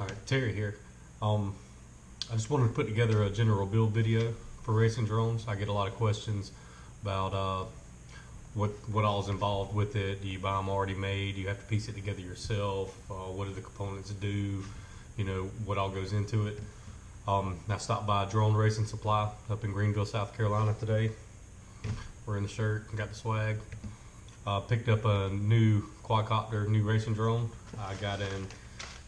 Alright, Terry here. I just wanted to put together a general build video for racing drones. I get a lot of questions about what all is involved with it. Do you buy them already made? Do you have to piece it together yourself? What do the components do? You know, what all goes into it. I stopped by Drone Racing Supply up in Greenville, South Carolina today. Wearing the shirt, got the swag. Picked up a new quadcopter, new racing drone. I got an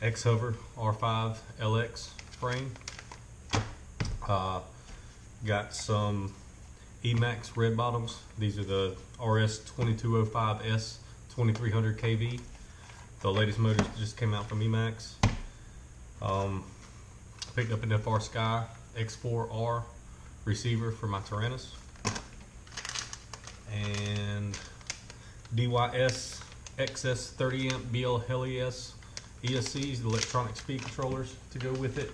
xHover R5LX Frame. Got some Emax red bottoms. These are the RS2205S 2300 kV. The latest motors just came out from Emax. Picked up an FR Sky X4R receiver for my Tyrannus. And DYS XS 30 amp BL-LES ESCs, the electronic speed controllers to go with it,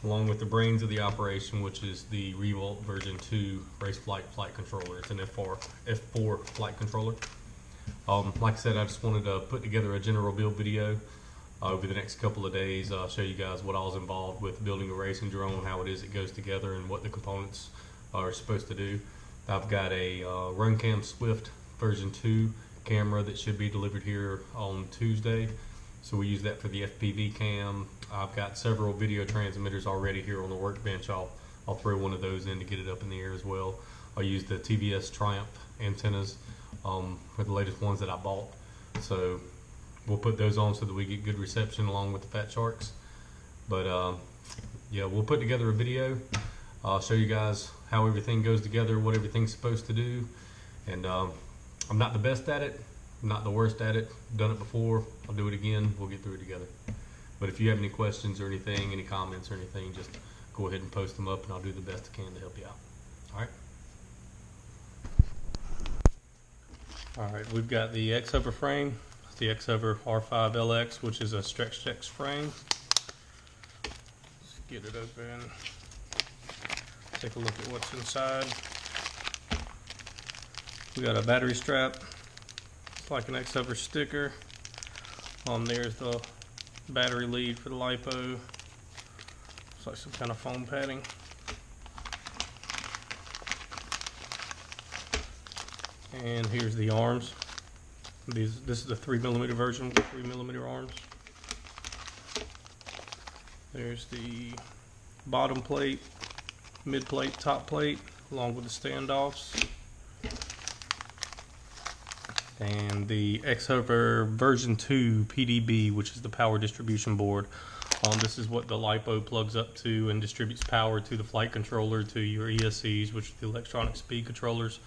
along with the brains of the operation, which is the Revolt version 2 race flight controller. It's an F4 flight controller. Like I said, I just wanted to put together a general build video over the next couple of days. I'll show you guys what all is involved with building a racing drone, how it is it goes together, and what the components are supposed to do. I've got a Runcam Swift version 2 camera that should be delivered here on Tuesday. So we use that for the FPV cam. I've got several video transmitters already here on the workbench. I'll throw one of those in to get it up in the air as well. I'll use the TBS Triumph antennas for the latest ones that I bought. So we'll put those on so that we get good reception along with the Fat Sharks. But yeah, we'll put together a video. I'll show you guys how everything goes together, what everything's supposed to do. And I'm not the best at it, I'm not the worst at it. Done it before, I'll do it again, we'll get through it together. But if you have any questions or anything, any comments or anything, just go ahead and post them up and I'll do the best I can to help you out. Alright, we've got the xHover frame, the xHover R5LX, which is a stretch text frame. Let's get it open. Take a look at what's inside. We got a battery strap. It's like an xHover sticker. There's the battery lead for the LiPo. It's like some kind of foam padding. And here's the arms. This is the 3mm version with 3mm arms. There's the bottom plate, mid plate, top plate, along with the standoffs. And the xHover version 2 PDB, which is the power distribution board. This is what the LiPo plugs up to and distributes power to the flight controller, to your ESCs, which are the electronic speed controllers.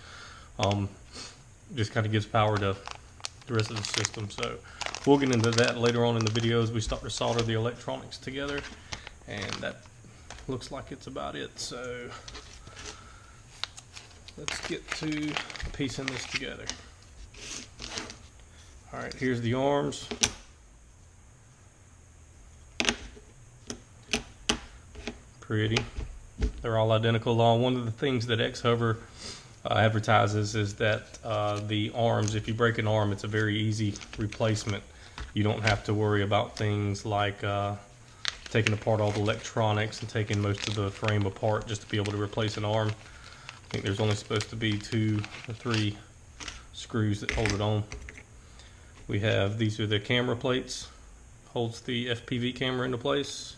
Just kind of gives power to the rest of the system. So we'll get into that later on in the video as we start to solder the electronics together. And that looks like it's about it. So let's get to piecing this together. Alright, here's the arms. Pretty. They're all identical. One of the things that xHover advertises is that the arms, if you break an arm, it's a very easy replacement. You don't have to worry about things like taking apart all the electronics and taking most of the frame apart just to be able to replace an arm. I think there's only supposed to be 2 or 3 screws that hold it on. We have, these are the camera plates, holds the FPV camera into place.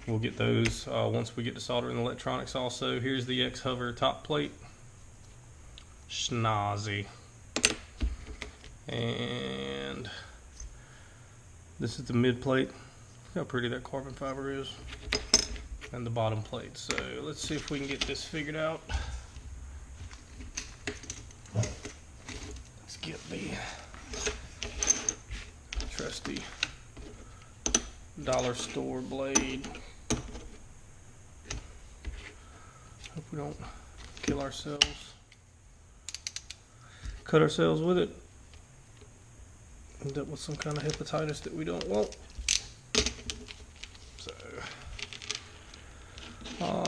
We'll get those once we get to soldering the electronics also. Here's the xHover top plate. Schnozzy. And this is the mid plate. Look how pretty that carbon fiber is. And the bottom plate. So let's see if we can get this figured out. Let's get the trusty dollar store blade. Hope we don't kill ourselves. Cut ourselves with it. End up with some kind of hepatitis that we don't want. So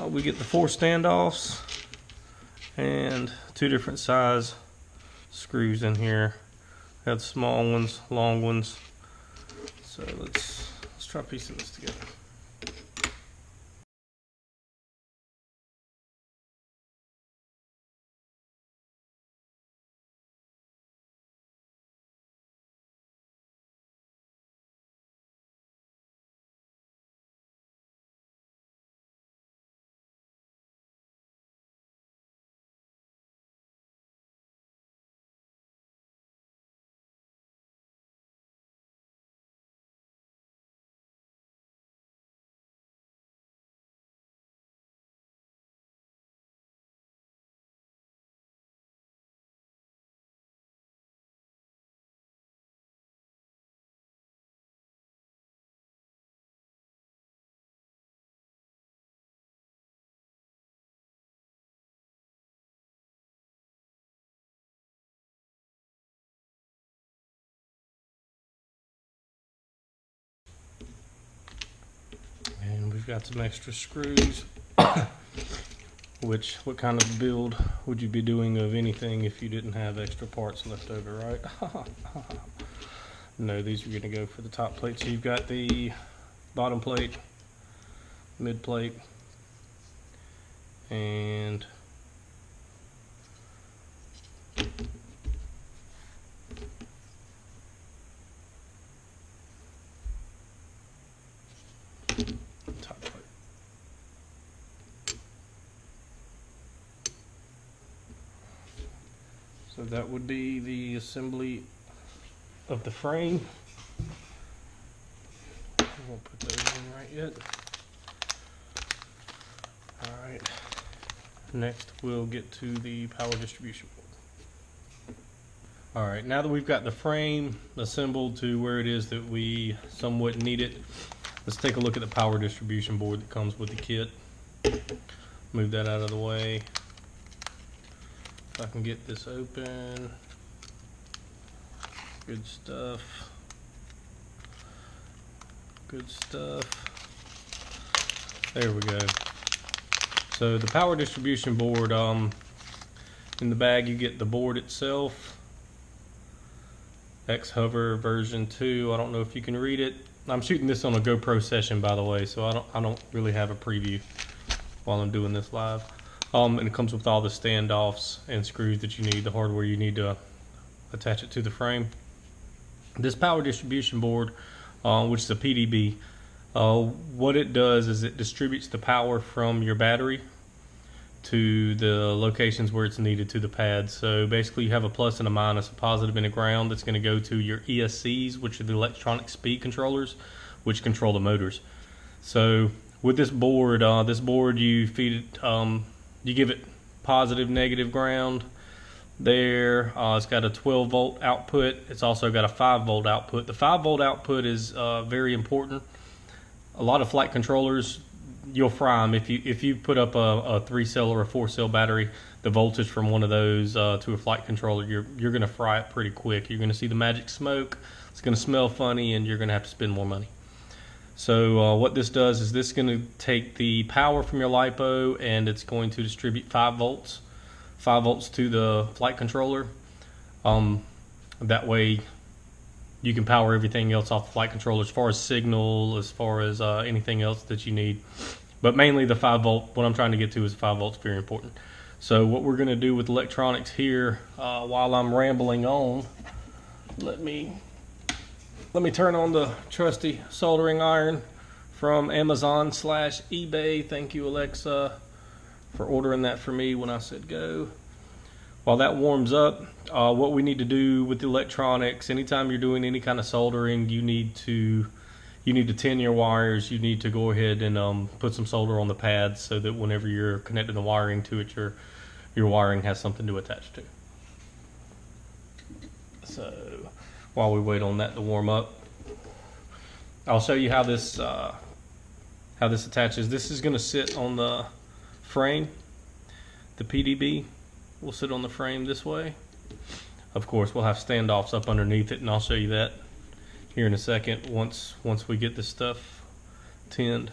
we get the 4 standoffs and 2 different size screws in here. Have small ones, long ones. So let's try piecing this together. And we've got some extra screws. What kind of build would you be doing of anything if you didn't have extra parts left over, right? No, these are going to go for the top plate. So you've got the bottom plate, mid plate, and top plate. So that would be the assembly of the frame. I won't put those in right yet. Alright, next we'll get to the power distribution board. Alright, now that we've got the frame assembled to where it is that we somewhat need it, let's take a look at the power distribution board that comes with the kit. Move that out of the way. If I can get this open. Good stuff. Good stuff. There we go. So the power distribution board, in the bag you get the board itself. xHover version 2. I don't know if you can read it. I'm shooting this on a GoPro session, by the way, so I don't really have a preview while I'm doing this live. And it comes with all the standoffs and screws that you need, the hardware you need to attach it to the frame. This power distribution board, which is a PDB, what it does is it distributes the power from your battery to the locations where it's needed to the pads. So basically you have a plus and a minus, a positive and a ground that's going to go to your ESCs, which are the electronic speed controllers, which control the motors. So with this board you feed it, you give it positive, negative ground there. It's got a 12 volt output. It's also got a 5 volt output. The 5 volt output is very important. A lot of flight controllers, you'll fry them. If you put up a 3-cell or a 4-cell battery, the voltage from one of those to a flight controller, you're going to fry it pretty quick. You're going to see the magic smoke. It's going to smell funny, and you're going to have to spend more money. So what this does is this is going to take the power from your LiPo and it's going to distribute 5 volts to the flight controller. That way you can power everything else off the flight controller as far as signal, as far as anything else that you need. But mainly the 5 volt, what I'm trying to get to is 5 volts, very important. So what we're going to do with electronics here, while I'm rambling on, let me turn on the trusty soldering iron from Amazon/eBay. Thank you, Alexa, for ordering that for me when I said go. While that warms up, what we need to do with the electronics, anytime you're doing any kind of soldering, you need to tin your wires. You need to go ahead and put some solder on the pads so that whenever you're connecting the wiring to it, your wiring has something to attach to. So while we wait on that to warm up, I'll show you how this attaches. This is going to sit on the frame. The PDB will sit on the frame this way. Of course, we'll have standoffs up underneath it, and I'll show you that here in a second once we get this stuff tinned.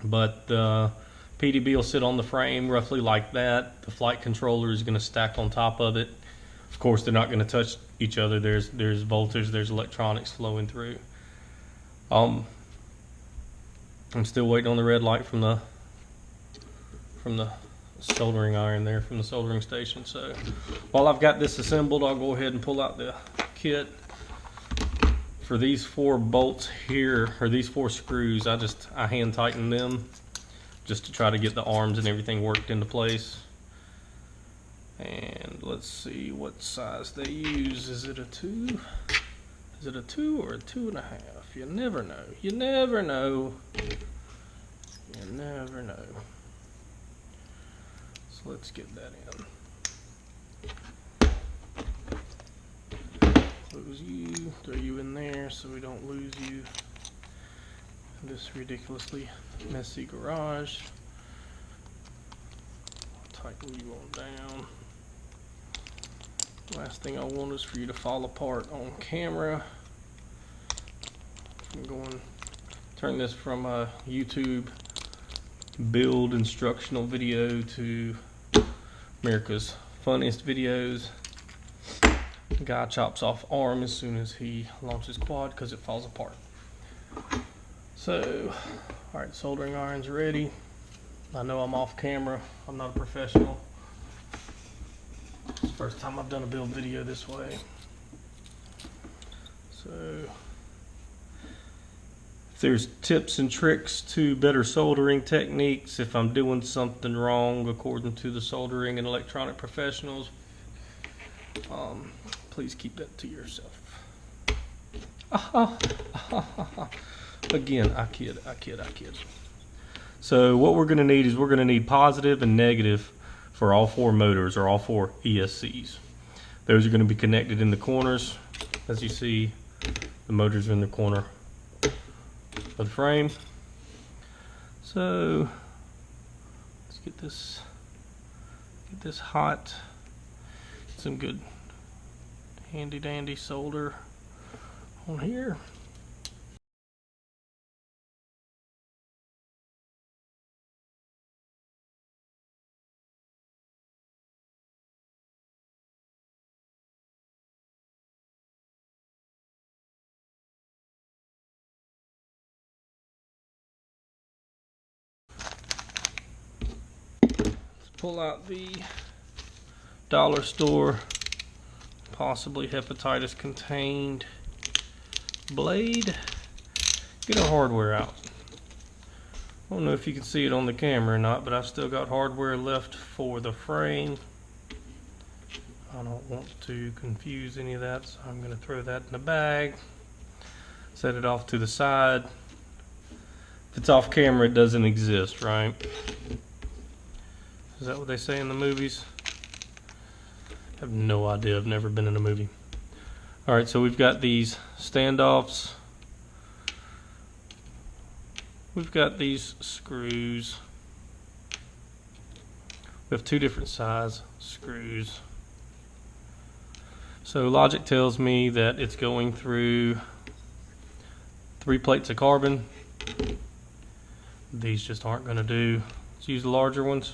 But the PDB will sit on the frame roughly like that. The flight controller is going to stack on top of it. Of course, they're not going to touch each other. There's voltage, there's electronics flowing through. I'm still waiting on the red light from the soldering iron there, from the soldering station. So while I've got this assembled, I'll go ahead and pull out the kit. For these 4 bolts here, or these 4 screws, I hand tighten them just to try to get the arms and everything worked into place. And let's see what size they use. Is it a 2? Is it a 2 or a 2.5? You never know. You never know. You never know. So let's get that in. Close you, throw you in there so we don't lose you in this ridiculously messy garage. Tighten you on down. Last thing I want is for you to fall apart on camera. I'm going to turn this from a YouTube build instructional video to America's funniest videos. Guy chops off arm as soon as he launches quad because it falls apart. So, alright, soldering iron's ready. I know I'm off camera. I'm not a professional. It's the first time I've done a build video this way. So, if there's tips and tricks to better soldering techniques, if I'm doing something wrong according to the soldering and electronic professionals, please keep that to yourself. Again, I kid. So what we're going to need is we're going to need positive and negative for all 4 motors, or all 4 ESCs. Those are going to be connected in the corners. As you see, the motors are in the corner of the frame. So let's get this hot. Some good handy dandy solder on here. Let's pull out the dollar store, possibly hepatitis contained blade. Get our hardware out. I don't know if you can see it on the camera or not, but I've still got hardware left for the frame. I don't want to confuse any of that, so I'm going to throw that in the bag, set it off to the side. If it's off camera, it doesn't exist, right? Is that what they say in the movies? I have no idea. I've never been in a movie. Alright, so we've got these standoffs. We've got these screws. We have 2 different size screws. So logic tells me that it's going through 3 plates of carbon. These just aren't going to do. Let's use the larger ones.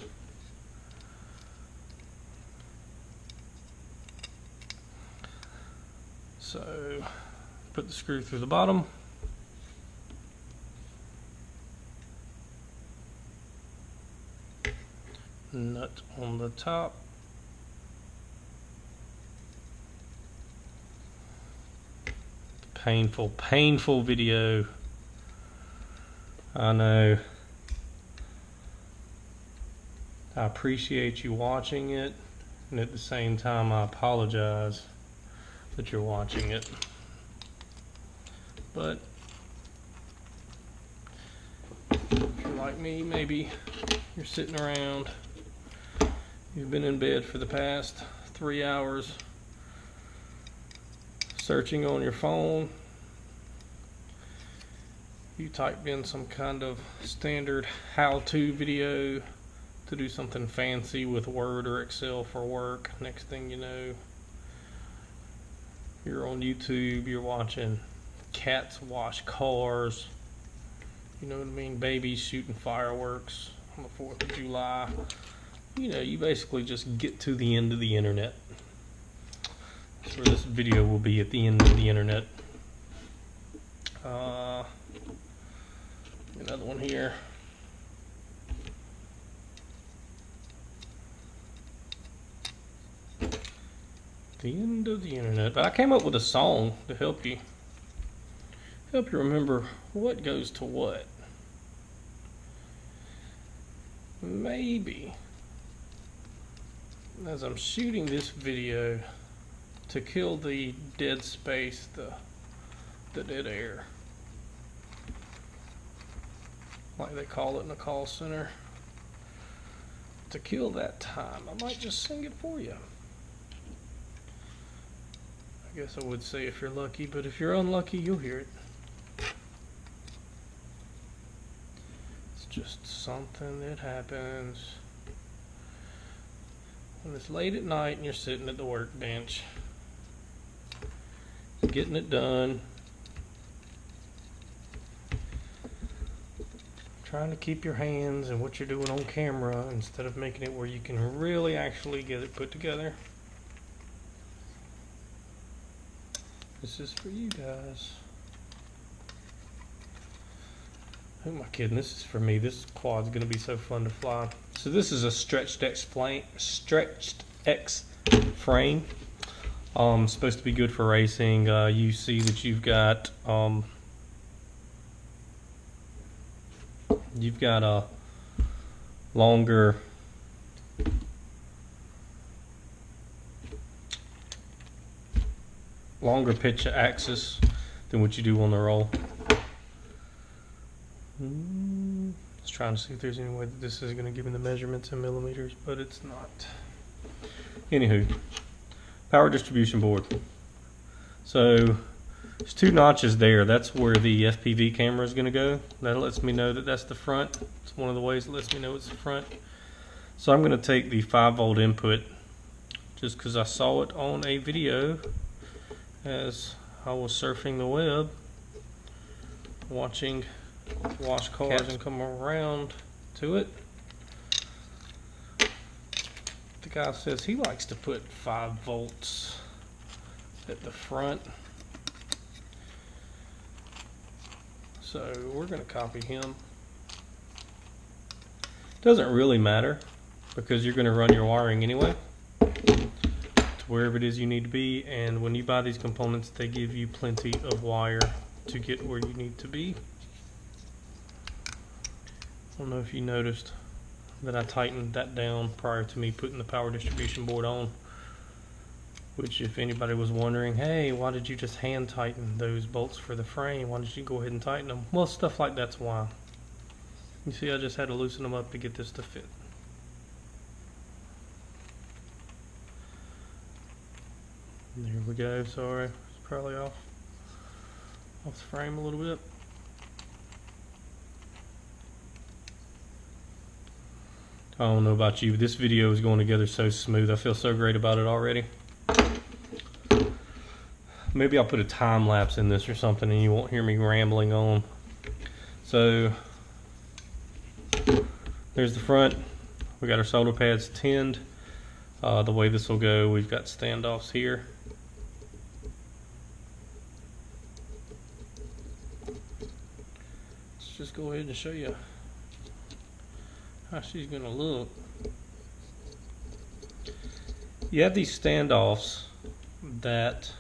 So put the screw through the bottom. Nut on the top. Painful video. I know. I appreciate you watching it, and at the same time I apologize that you're watching it. But if you're like me, maybe you're sitting around, you've been in bed for the past 3 hours searching on your phone. You typed in some kind of standard how-to video to do something fancy with Word or Excel for work. Next thing you know, you're on YouTube, you're watching cats wash cars, you know what I mean, babies shooting fireworks on the 4th of July. You know, you basically just get to the end of the internet. That's where this video will be, at the end of the internet. Another one here. The end of the internet. But I came up with a song to help you remember what goes to what. Maybe as I'm shooting this video to kill the dead space, the dead air, like they call it in the call center, to kill that time, I might just sing it for you. I guess I would say if you're lucky, but if you're unlucky, you'll hear it. It's just something that happens when it's late at night and you're sitting at the workbench, getting it done, trying to keep your hands and what you're doing on camera instead of making it where you can really actually get it put together. This is for you guys. Who am I kidding? This is for me. This quad's gonna be so fun to fly. So this is a stretched X frame. Supposed to be good for racing. You see that you've got a longer pitch axis than what you do on the roll. Just trying to see if there's any way that this is going to give me the measurements in millimeters, but it's not. Anywho, power distribution board. So there's two notches there. That's where the FPV camera is going to go. That lets me know that that's the front. It's one of the ways it lets me know it's the front. So I'm going to take the 5-volt input just because I saw it on a video as I was surfing the web, watching wash cars and come around to it. The guy says he likes to put 5 volts at the front, so we're going to copy him. Doesn't really matter because you're going to run your wiring anyway to wherever it is you need to be, and when you buy these components they give you plenty of wire to get where you need to be. I don't know if you noticed that I tightened that down prior to me putting the power distribution board on, which if anybody was wondering, hey, why did you just hand tighten those bolts for the frame? Why did you go ahead and tighten them? Well, stuff like that's why. You see, I just had to loosen them up to get this to fit. There we go. Sorry, it's probably off the frame a little bit. I don't know about you, but this video is going together so smooth. I feel so great about it already. Maybe I'll put a time lapse in this or something and you won't hear me rambling on. So there's the front. We got our solder pads tinned. The way this will go, we've got standoffs here. Let's just go ahead and show you how she's gonna look. You have these standoffs that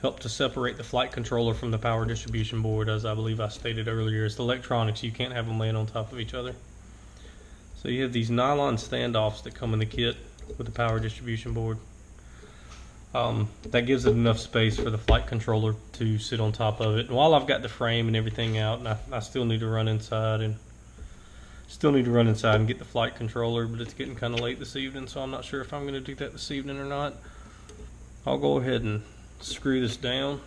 help to separate the flight controller from the power distribution board, as I believe I stated earlier. It's electronics, you can't have them laying on top of each other. So you have these nylon standoffs that come in the kit with the power distribution board. That gives it enough space for the flight controller to sit on top of it. And while I've got the frame and everything out, and I still need to run inside and get the flight controller, but it's getting kind of late this evening, so I'm not sure if I'm going to do that this evening or not. I'll go ahead and screw this down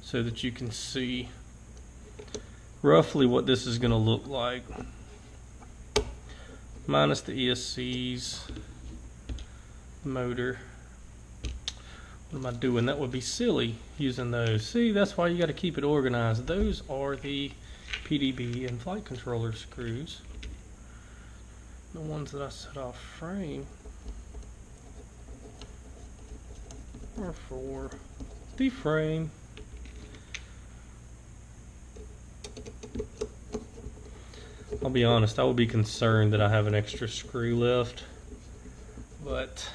so that you can see roughly what this is going to look like, minus the ESCs, motor. What am I doing? That would be silly using those. See, that's why you got to keep it organized. Those are the PDB and flight controller screws. The ones that I set off frame are for the frame. be honest, I would be concerned that I have an extra screw left, but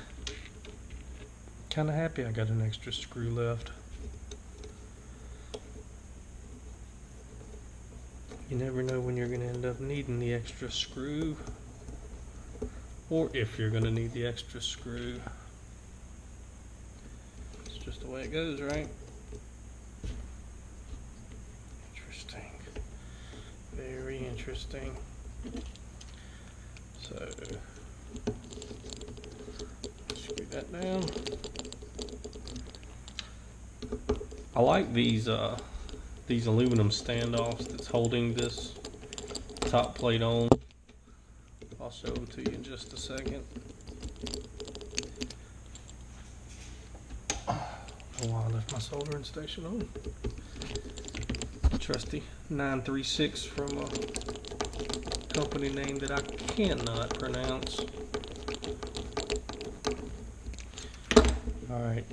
kind of happy I got an extra screw left. You never know when you're going to end up needing the extra screw, or if you're going to need the extra screw. It's just the way it goes, right? Interesting. Very interesting. So, screw that down. I like these aluminum standoffs that's holding this top plate on. I'll show them to you in just a second. Oh, I left my soldering station on. Trusty 936 from a company name that I cannot pronounce. Alright,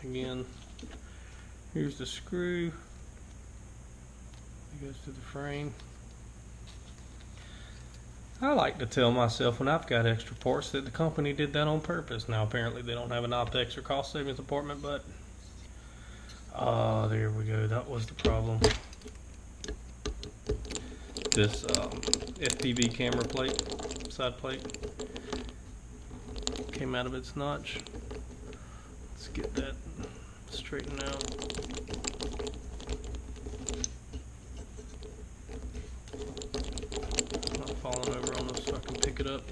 again, here's the screw. It goes to the frame. I like to tell myself when I've got extra parts that the company did that on purpose. Now apparently they don't have an OpEx or cost savings department, but there we go, that was the problem. This FPV camera plate, side plate, came out of its notch. Let's get that straightened out. Not falling over on this so I can pick it up.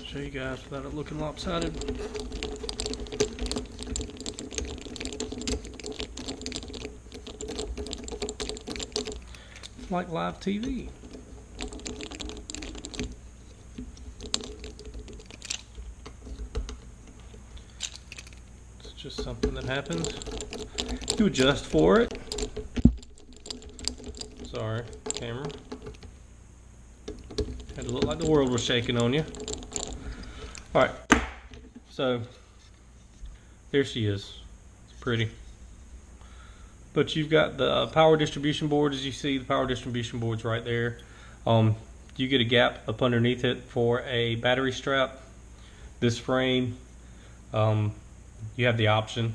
Show you guys without it looking lopsided. Like live TV. It's just something that happens. You adjust for it. Sorry, camera. Had to look like the world was shaking on you. Alright, so there she is. It's pretty. But you've got the power distribution board, as you see. The power distribution board's right there. You get a gap up underneath it for a battery strap. This frame, you have the option.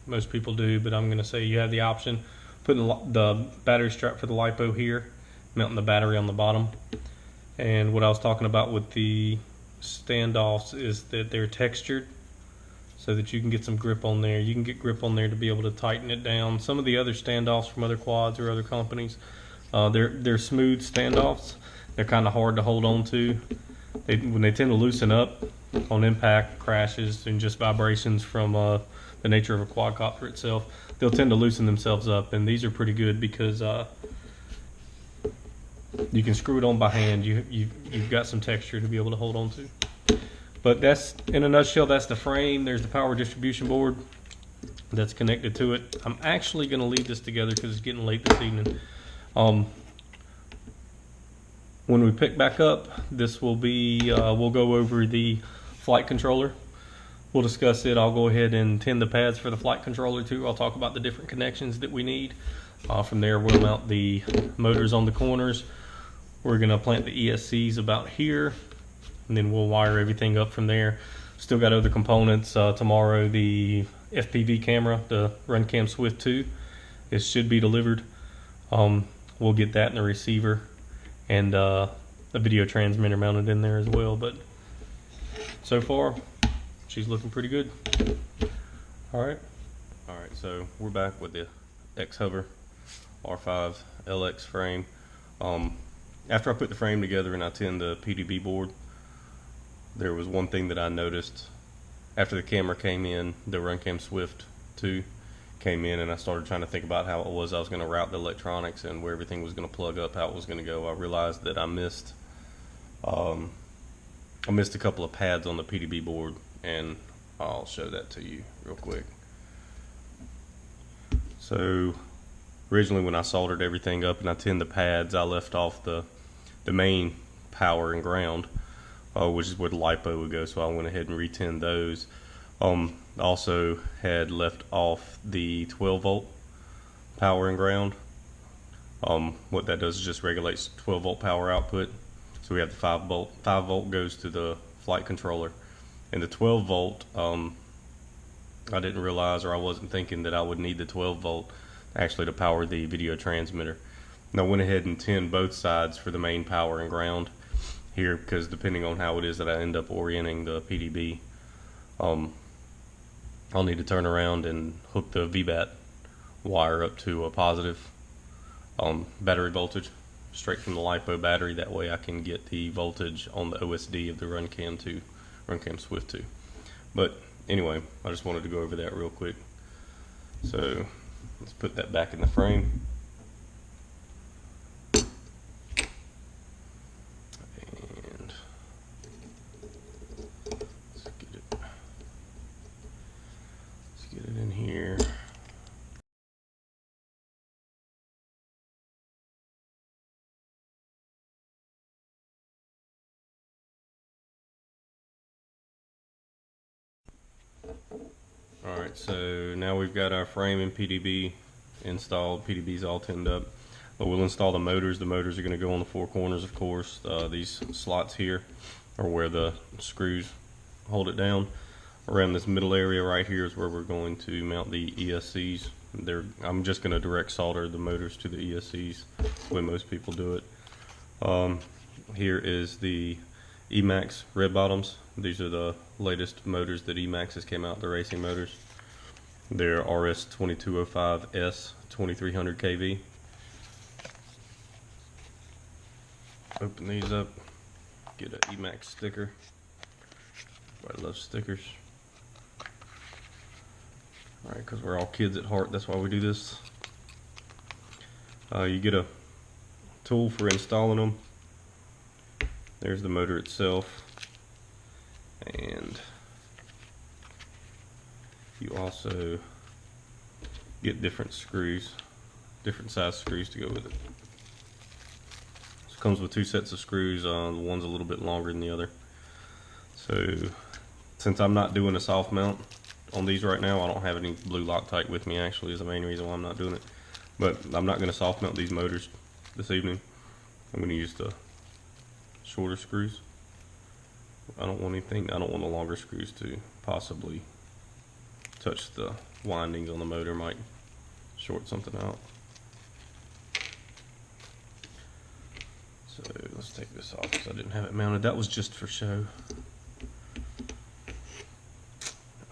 Most people do, but I'm going to say you have the option. Putting the battery strap for the LiPo here, mounting the battery on the bottom. And what I was talking about with the standoffs is that they're textured, so that you can get some grip on there. You can get grip on there to be able to tighten it down. Some of the other standoffs from other quads or other companies, they're smooth standoffs. They're kind of hard to hold on to. When they tend to loosen up on impact, crashes, and just vibrations from the nature of a quadcopter itself, they'll tend to loosen themselves up. And these are pretty good because you can screw it on by hand. You've got some texture to be able to hold on to. But that's, in a nutshell, that's the frame. There's the power distribution board that's connected to it. I'm actually going to leave this together because it's getting late this evening. When we pick back up, this will be, we'll go over the flight controller. We'll discuss it. I'll go ahead and tin the pads for the flight controller too. I'll talk about the different connections that we need. From there, we'll mount the motors on the corners. We're going to plant the ESCs about here, and then we'll wire everything up from there. Still got other components. Tomorrow, the FPV camera, the Runcam Swift 2, it should be delivered. We'll get that in the receiver, and a video transmitter mounted in there as well. But so far, she's looking pretty good. Alright, so we're back with the xHover R5LX frame. After I put the frame together and I tinned the PDB board, there was one thing that I noticed. After the camera came in, the Runcam Swift 2 came in, and I started trying to think about how it was I was going to route the electronics and where everything was going to plug up, how it was going to go. I realized that I missed a couple of pads on the PDB board, and I'll show that to you real quick. So originally when I soldered everything up and I tinned the pads, I left off the main power and ground, which is where the LiPo would go, so I went ahead and re-tinned those. Also had left off the 12 volt power and ground. What that does is just regulates 12 volt power output. So we have the 5 volt goes to the flight controller, and the 12 volt, I didn't realize, or I wasn't thinking that I would need the 12 volt actually to power the video transmitter. And I went ahead and tinned both sides for the main power and ground here, because depending on how it is that I end up orienting the PDB, I'll need to turn around and hook the VBAT wire up to a positive battery voltage straight from the LiPo battery. That way I can get the voltage on the OSD of the Runcam Swift 2. But anyway, I just wanted to go over that real quick. So let's put that back in the frame. And let's get it in here. Alright, so now we've got our frame and PDB installed. PDB's all tinned up. But we'll install the motors. The motors are going to go on the four corners, of course. These slots here are where the screws hold it down. Around this middle area right here is where we're going to mount the ESCs. I'm just going to direct solder the motors to the ESCs the way most people do it. Here is the Emax red bottoms. These are the latest motors that Emax has came out, the racing motors. They're RS2205S 2300 kV. Open these up, get an Emax sticker. Everybody loves stickers. Alright, because we're all kids at heart, that's why we do this. You get a tool for installing them. There's the motor itself, and you also get different screws, different size screws to go with it. This comes with two sets of screws. The one's a little bit longer than the other. So since I'm not doing a soft mount on these right now, I don't have any blue Loctite with me, actually, is the main reason why I'm not doing it. But I'm not going to soft mount these motors this evening. I'm going to use the shorter screws. I don't want the longer screws to possibly touch the windings on the motor, might short something out. So let's take this off because I didn't have it mounted. That was just for show.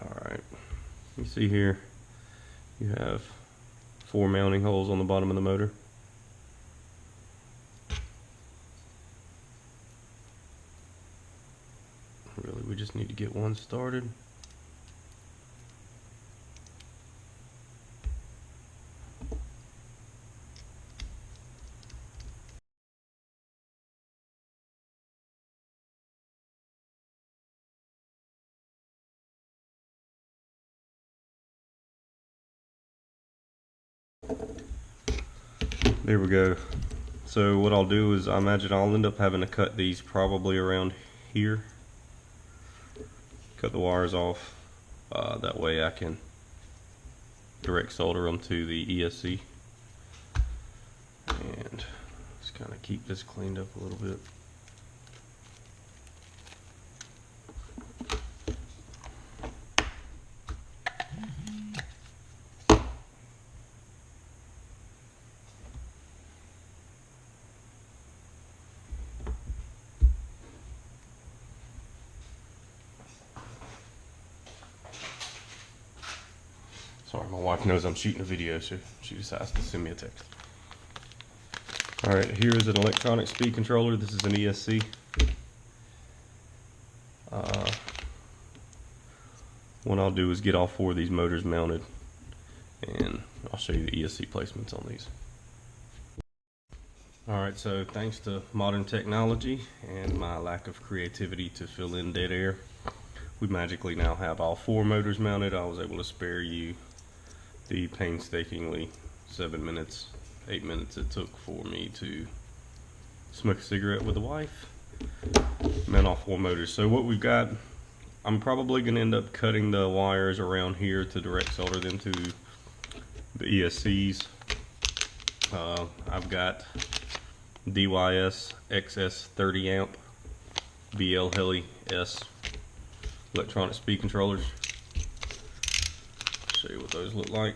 Alright, you see here you have 4 mounting holes on the bottom of the motor. Really, we just need to get one started. There we go. So what I'll do is I imagine I'll end up having to cut these probably around here. Cut the wires off. That way I can direct solder them to the ESC. And just kind of keep this cleaned up a little bit. Sorry, my wife knows I'm shooting a video, so she decides to send me a text. Alright, here is an electronic speed controller. This is an ESC. What I'll do is get all 4 of these motors mounted, and I'll show you the ESC placements on these. Alright, so thanks to modern technology and my lack of creativity to fill in dead air, we magically now have all 4 motors mounted. I was able to spare you the painstakingly 7 minutes, 8 minutes it took for me to smoke a cigarette with the wife, mount all 4 motors. So what we've got, I'm probably going to end up cutting the wires around here to direct solder them to the ESCs. I've got DYS XS 30 amp BL Heli S electronic speed controllers. Show you what those look like.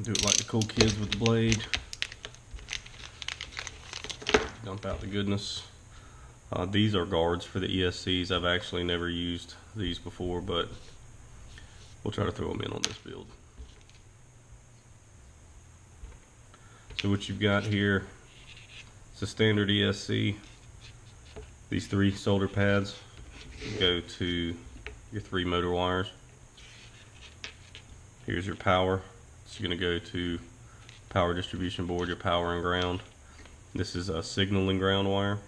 Do it like the cool kids with the blade. Dump out the goodness. These are guards for the ESCs. I've actually never used these before, but we'll try to throw them in on this build. So what you've got here is a standard ESC. These 3 solder pads go to your 3 motor wires. Here's your power. It's going to go to power distribution board, your power and ground. This is a signal and ground wire.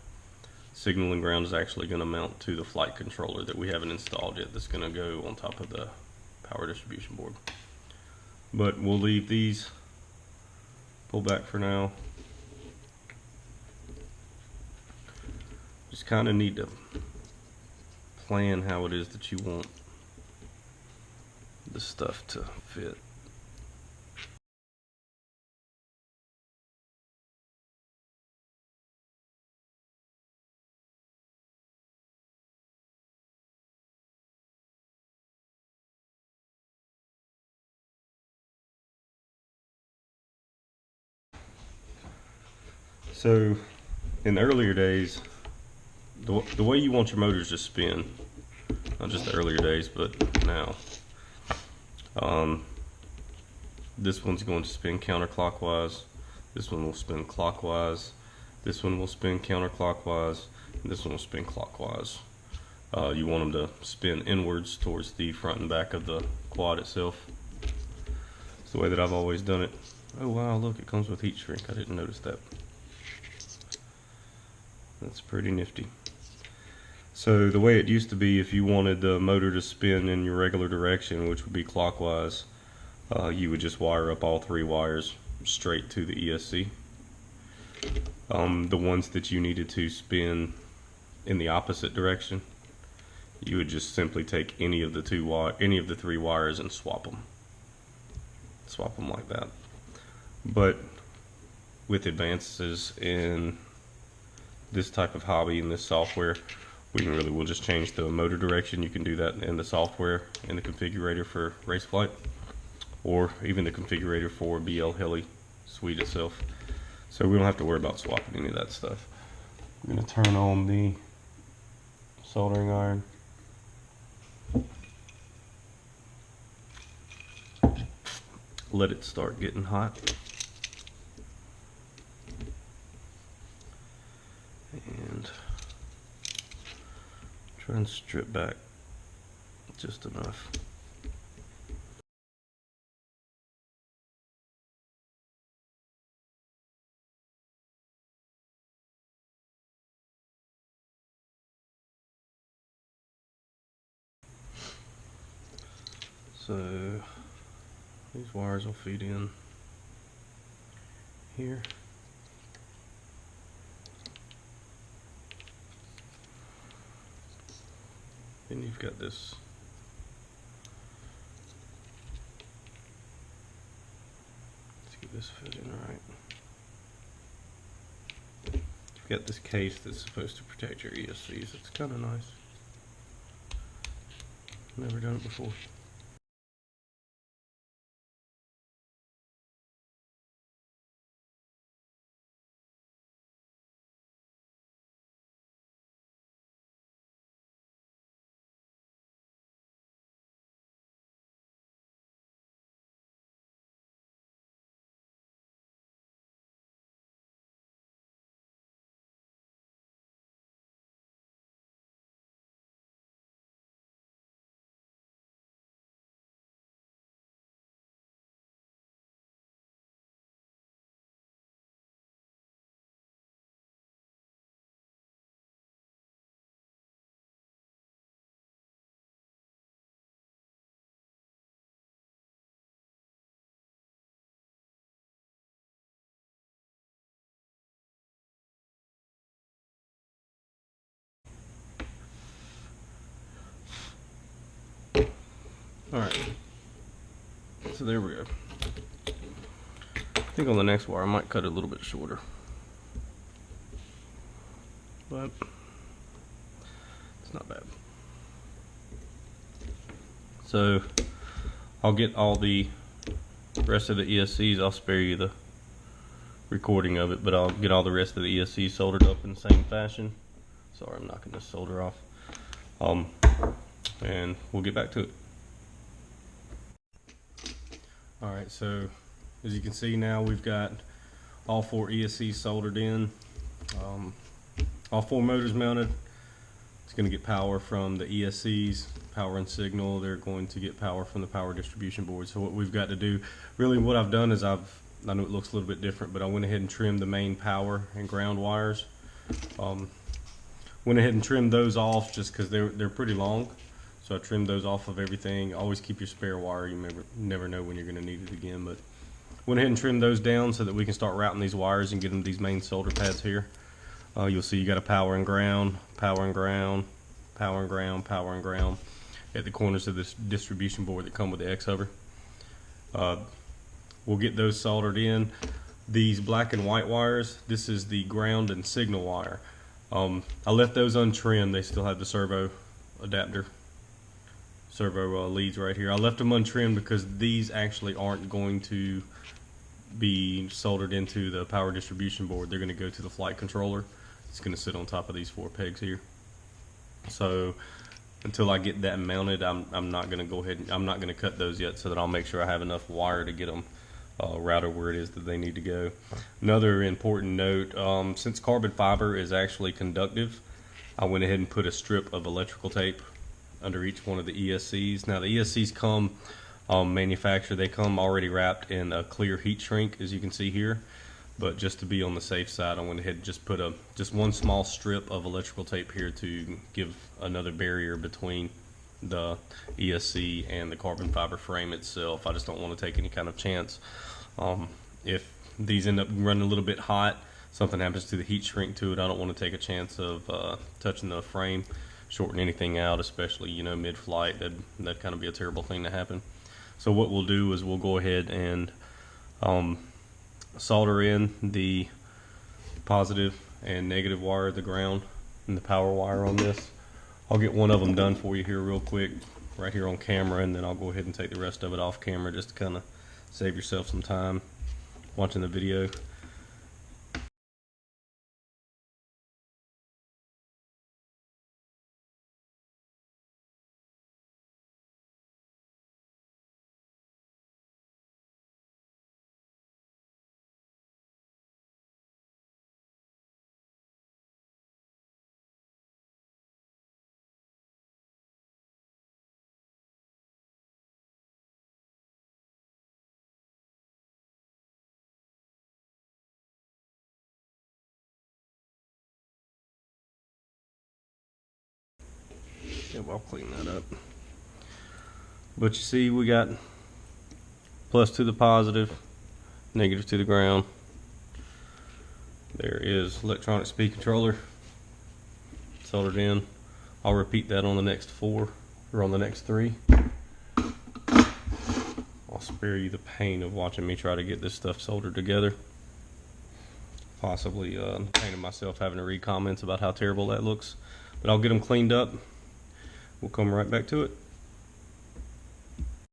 Signal and ground is actually going to mount to the flight controller that we haven't installed yet. That's going to go on top of the power distribution board. But we'll leave these pull back for now. Just kind of need to plan how it is that you want the stuff to fit. So in the earlier days, the way you want your motors to spin, not just the earlier days, but now, this one's going to spin counterclockwise, this one will spin clockwise, this one will spin counterclockwise, and this one will spin clockwise. You want them to spin inwards towards the front and back of the quad itself. It's the way that I've always done it. Oh wow, look, it comes with heat shrink. I didn't notice that. That's pretty nifty. So the way it used to be, if you wanted the motor to spin in your regular direction, which would be clockwise, you would just wire up all 3 wires straight to the ESC. The ones that you needed to spin in the opposite direction, you would just simply take any of the 3 wires and swap them like that. But with advances in this type of hobby and this software, we'll just change the motor direction. You can do that in the software, in the configurator for Raceflight, or even the configurator for BL Heli suite itself. So we don't have to worry about swapping any of that stuff. I'm going to turn on the soldering iron. Let it start getting hot. And try and strip back just enough. So these wires will feed in here. Then you've got this let's get this fit in right. You've got this case that's supposed to protect your ESCs. It's kind of nice. Never done it before. Alright, so there we go. think on the next wire I might cut it a little bit shorter, but it's not bad. So I'll get all the rest of the ESCs. I'll spare you the recording of it, but I'll get all the rest of the ESCs soldered up in the same fashion. Sorry, I'm knocking this solder off. And we'll get back to it. Alright, so as you can see now, we've got all 4 ESCs soldered in. All 4 motors mounted. It's going to get power from the ESCs, power and signal. They're going to get power from the power distribution board. So what we've got to do, really what I've done is I know it looks a little bit different, but I went ahead and trimmed the main power and ground wires. Went ahead and trimmed those off just because they're pretty long. So I trimmed those off of everything. Always keep your spare wire. You never know when you're going to need it again. But went ahead and trimmed those down so that we can start routing these wires and get them to these main solder pads here. You'll see you got a power and ground, power and ground, power and ground, power and ground at the corners of this distribution board that come with the xHover. We'll get those soldered in. These black and white wires, this is the ground and signal wire. I left those untrimmed. They still have the servo adapter, servo leads right here. I left them untrimmed because these actually aren't going to be soldered into the power distribution board. They're going to go to the flight controller. It's going to sit on top of these 4 pegs here. So until I get that mounted, I'm not going to go ahead and I'm not going to cut those yet, so that I'll make sure I have enough wire to get them routed where it is that they need to go. Another important note, since carbon fiber is actually conductive, I went ahead and put a strip of electrical tape under each one of the ESCs. Now the ESCs come manufactured, they come already wrapped in a clear heat shrink, as you can see here. But just to be on the safe side, I went ahead and just put just one small strip of electrical tape here to give another barrier between the ESC and the carbon fiber frame itself. I just don't want to take any kind of chance. If these end up running a little bit hot, something happens to the heat shrink to it, I don't want to take a chance of touching the frame, shorting anything out, especially mid-flight. That'd kind of be a terrible thing to happen. So what we'll do is we'll go ahead and solder in the positive and negative wire, the ground and the power wire on this. I'll get one of them done for you here real quick, right here on camera, and then I'll go ahead and take the rest of it off camera just to kind of save yourself some time watching the video. Yep, I'll clean that up. But you see, we got plus to the positive, negative to the ground. There is electronic speed controller soldered in. I'll repeat that on the next 4 or on the next 3. I'll spare you the pain of watching me try to get this stuff soldered together. Possibly painting myself having to read comments about how terrible that looks. But I'll get them cleaned up. We'll come right back to it.